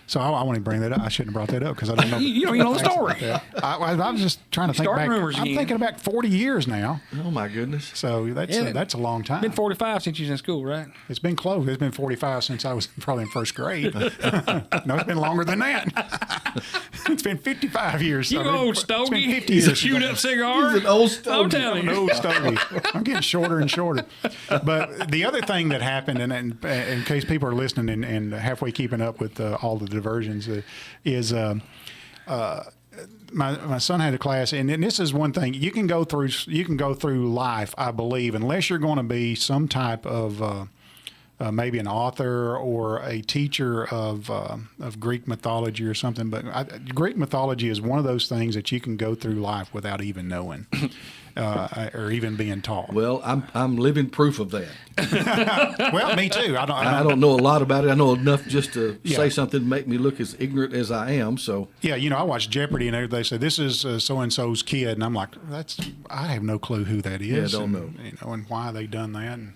So I want to bring that up. I shouldn't have brought that up because I don't know. You don't even know the story. I was just trying to think Starting back. rumors I'm again. thinking about 40 years now. Oh my goodness. So that's a long time. Been 45 since you was in school, right? It's been close. It's been 45 since I was probably in first grade. No, it's been longer than that. It's been 55 years. You old stogie. It's been 50 years. Shoot up cigars. He's an old stogie. I'm telling I'm an you. old stogie. I'm getting shorter and shorter. But the other thing that happened, and in case people are listening and halfway keeping up with all the diversions, is my son had a class, and this is one thing you can go through life, I believe, unless you're going to be some type of maybe an author or a teacher of Greek mythology or something. But Greek mythology is one of those things that you can go through life without even knowing. Or even being taught. Well, I'm living proof of that. Well, me too. I don't know a lot about it. I know enough just to say something to make me look as ignorant as I am. So yeah, I watch Jeopardy, and they say this is so and so's kid, and I'm like, I have no clue who that is. Yeah, don't know. And why they done that. And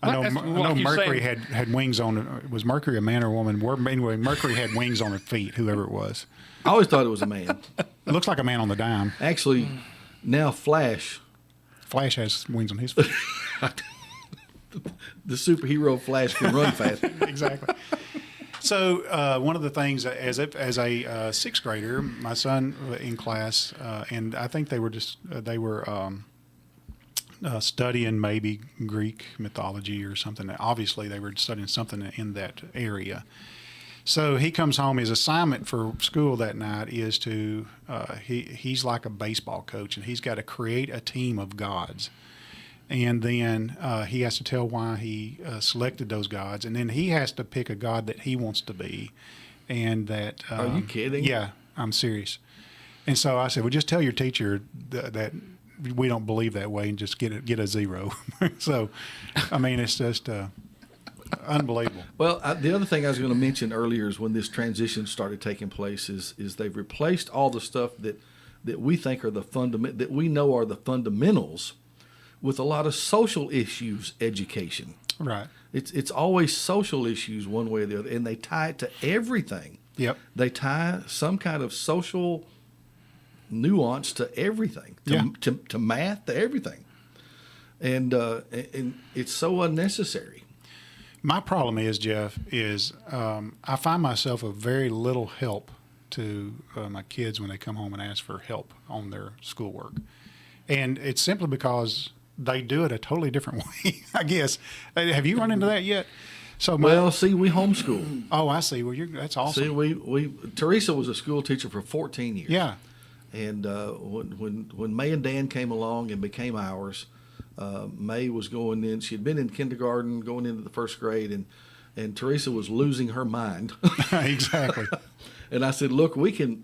Well, I that's know like you're Mercury saying. had wings on. Was Mercury a man or a woman? Anyway, Mercury had wings on her feet. Whoever it was, I always thought it was a man. it looks like a man on the dime. Actually, now Flash, Flash has wings on his feet. the superhero Flash, can run fast. Exactly. So one of the things as a sixth grader, my son in class, and I think they were studying maybe Greek mythology or something. Obviously, they were studying something in that area. So he comes home. His assignment for school that night is to he's like a baseball coach, and he's got to create a team of gods. And then he has to tell why he selected those gods, and then he has to pick a god that he wants to be. And that Are you kidding? Yeah, I'm serious. And so I said, well, just tell your teacher that we don't believe that way, and just get a zero. So, I mean, it's just unbelievable. Well, the other thing I was going to mention earlier is when this transition started taking place is they've replaced all the stuff that we think are that we know are the fundamentals with a lot of social issues education. Right. It's always social issues one way or the other, and they tie it to everything. Yep. They tie some kind of social nuance to everything, to math, to everything, and it's so unnecessary. My problem is, Jeff, I find myself of very little help to my kids when they come home and ask for help on their schoolwork. And it's simply because they do it a totally different way, I guess. Have you run into that yet? So We homeschool. Oh, I see. Well, that's awesome. See, Teresa was a school teacher for 14 years. Yeah. And when May and Dan came along and became ours, May was going in. She had been in kindergarten, going into the first grade, and Teresa was losing her mind. Exactly. And I said, "Look, we can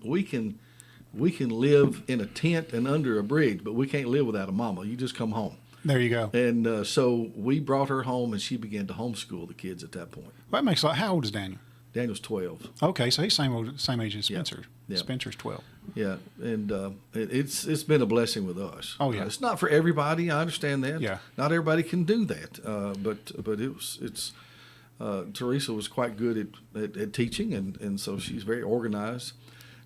live in a tent and under a bridge, but we can't live without a mama. You just come home." There you go. And so we brought her home, and she began to homeschool the kids at that point. Well, that makes a lot. How old is Daniel? Daniel's 12. Okay, so he's same age as Spencer. Yeah. Spencer's 12. Yeah, and it's been a blessing with us. Oh, yeah. It's not for everybody. I understand that. Yeah. Not everybody can do that. But it's Teresa was quite good at teaching, and so she's very organized.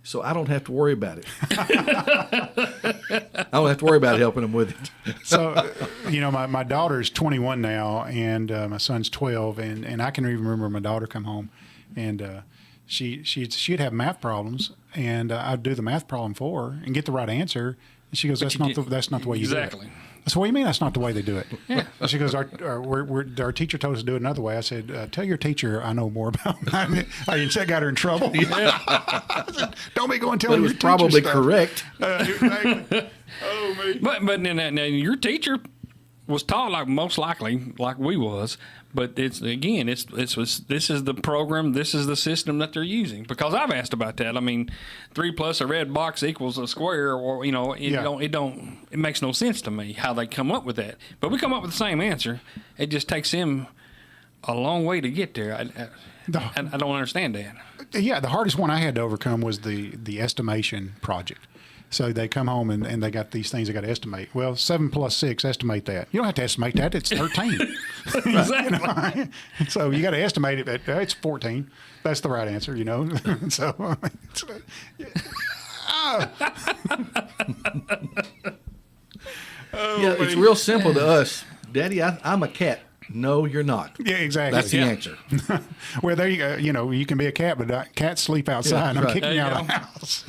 So I don't have to worry about it. I don't have to worry about helping them with it. So, my daughter's 21 now, and my son's 12, and I can even remember my daughter come home, and she'd have math problems, and I'd do the math problem for her and get the right answer, and she goes, "That's not the way you do it." Exactly. I said, "What do you mean that's not the way they do it?" Yeah. She goes, our teacher told us to do it another way. I said, "Tell your teacher I know more about math." I got her in trouble. I said, "Don't be going telling But it your was teacher probably stuff." correct. Exactly. Oh, me. But now your teacher was taught most likely like we was, but this is the program, this is the system that they're using. Because I've asked about that. I mean, 3 plus a red box equals a square, or it makes no sense to me how they come up with that. But we come up with the same answer. It just takes them a long way to get there. I don't understand that. Yeah, the hardest one I had to overcome was the estimation project. So they come home and they got these things they got to estimate. Well, 7 plus 6, estimate that. You don't have to estimate that. It's 13. Exactly. So you got to estimate it. It's 14. That's the right answer, So, Yeah, it's real simple to us. Daddy, I'm a cat. No, you're not. yeah, exactly. That's the answer. Well, there you go. You can be a cat, but cats sleep outside. And I'm right. kicking you There you out of the go. house.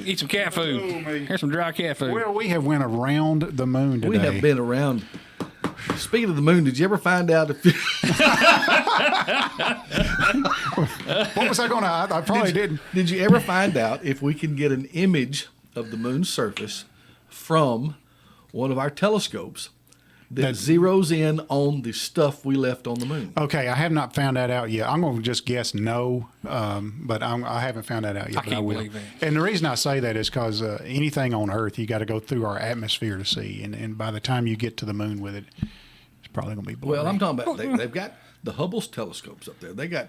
Eat some cat food. Here's some dry cat food. Well, we have went around the moon today. We have been around. Speaking of the moon, did you ever find out if What was I going to? I probably didn't. did you ever find out if we can get an image of the moon's surface from one of our telescopes that zeroes in on the stuff we left on the moon? Okay, I have not found that out yet. I'm going to just guess no, but I haven't found that out yet. I but can't will. believe it. And the reason I say that is because anything on Earth, you got to go through our atmosphere to see, and by the time you get to the moon with it, it's probably going to be blurry. Well, I'm talking about they've got the Hubble's telescopes up there. They got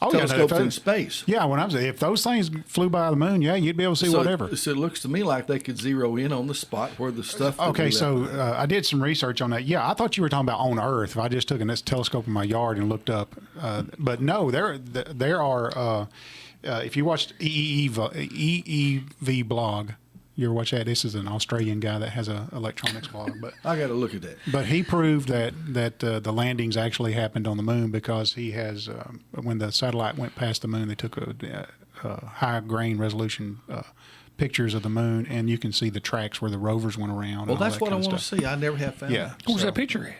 Oh, yeah, telescopes if in space. Yeah, if those things flew by the moon, yeah, you'd be able to see whatever. So it looks to me like they could zero in on the spot where the stuff. that we Okay, left so behind. I did some research on that. Yeah, I thought you were talking about on Earth. If I just took a telescope in my yard and looked up, but no, there are. If you watched EEV blog, you ever watch that? This is an Australian guy that has a electronics blog, but I got to look at that. but he proved that the landings actually happened on the moon because he has when the satellite went past the moon, they took a high grain resolution pictures of the moon, and you can see the tracks where the rovers went around. Well, and all that's that what I kind of want to stuff. see. I never have found Yeah. that. Where's that picture at?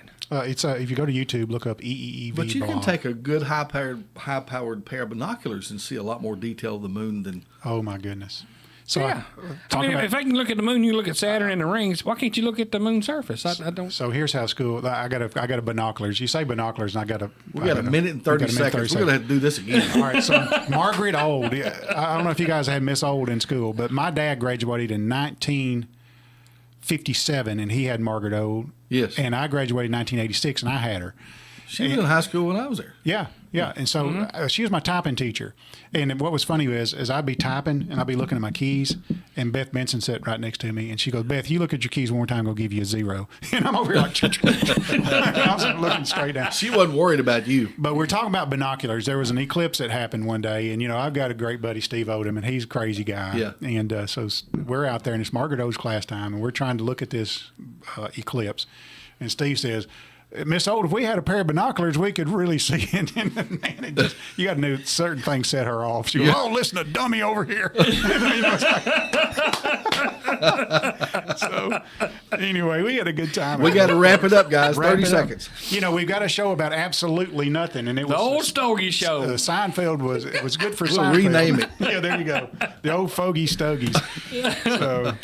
It's if you go to YouTube, look up EEV. But you can blog. take a good high-powered pair of binoculars and see a lot more detail of the moon than. Oh my goodness! So Yeah. If I can look at the moon, you look at Saturn and the rings. Why can't you look at the moon's surface? I don't. So here's how school. I got a binoculars. You say binoculars, and I got a. We got a minute and 30 seconds. We're going to have to do this again. All right, so Margaret Old. I don't know if you guys had Miss Old in school, but my dad graduated in 1957, and he had Margaret Old. Yes. And I graduated in 1986, and I had her. She was in high school when I was there. Yeah, yeah. And so she was my typing teacher. And what was funny is I'd be typing and I'd be looking at my keys, and Beth Benson sat right next to me, and she goes, "Beth, you look at your keys one more time, I'm gonna give you a 0." And I'm over here like, I was looking straight down. She wasn't worried about you. But we're talking about binoculars. There was an eclipse that happened one day, and I've got a great buddy, Steve Odom, and he's a crazy guy. Yeah. And so we're out there, and it's Margaret O's class time, and we're trying to look at this eclipse. And Steve says, "Miss Old, if we had a pair of binoculars, we could really see it." And man, you got to know certain things set her off. She goes, "Oh, listen to dummy over here." So anyway, we had a good time. We got to wrap it up, guys. Wrap 30 it up. seconds. We've got a show about absolutely nothing, and it was The old Stogie show. Seinfeld was good for We'll Seinfeld. rename it. Yeah, there you go. The old Fogey Stogies. So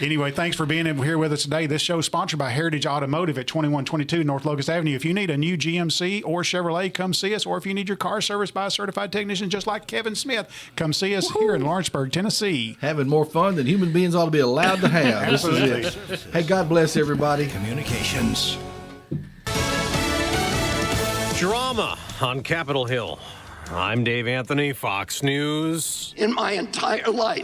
anyway, thanks for being here with us today. This show is sponsored by Heritage Automotive at 2122 North Locust Avenue. If you need a new GMC or Chevrolet, come see us. Or if you need your car serviced by a certified technician just like Kevin Smith, come see us here in Lawrenceburg, Tennessee. Having more fun than human beings ought to be allowed to have. This is it. Hey, God bless everybody. Communications. Drama on Capitol Hill. I'm Dave Anthony, Fox News. In my entire life,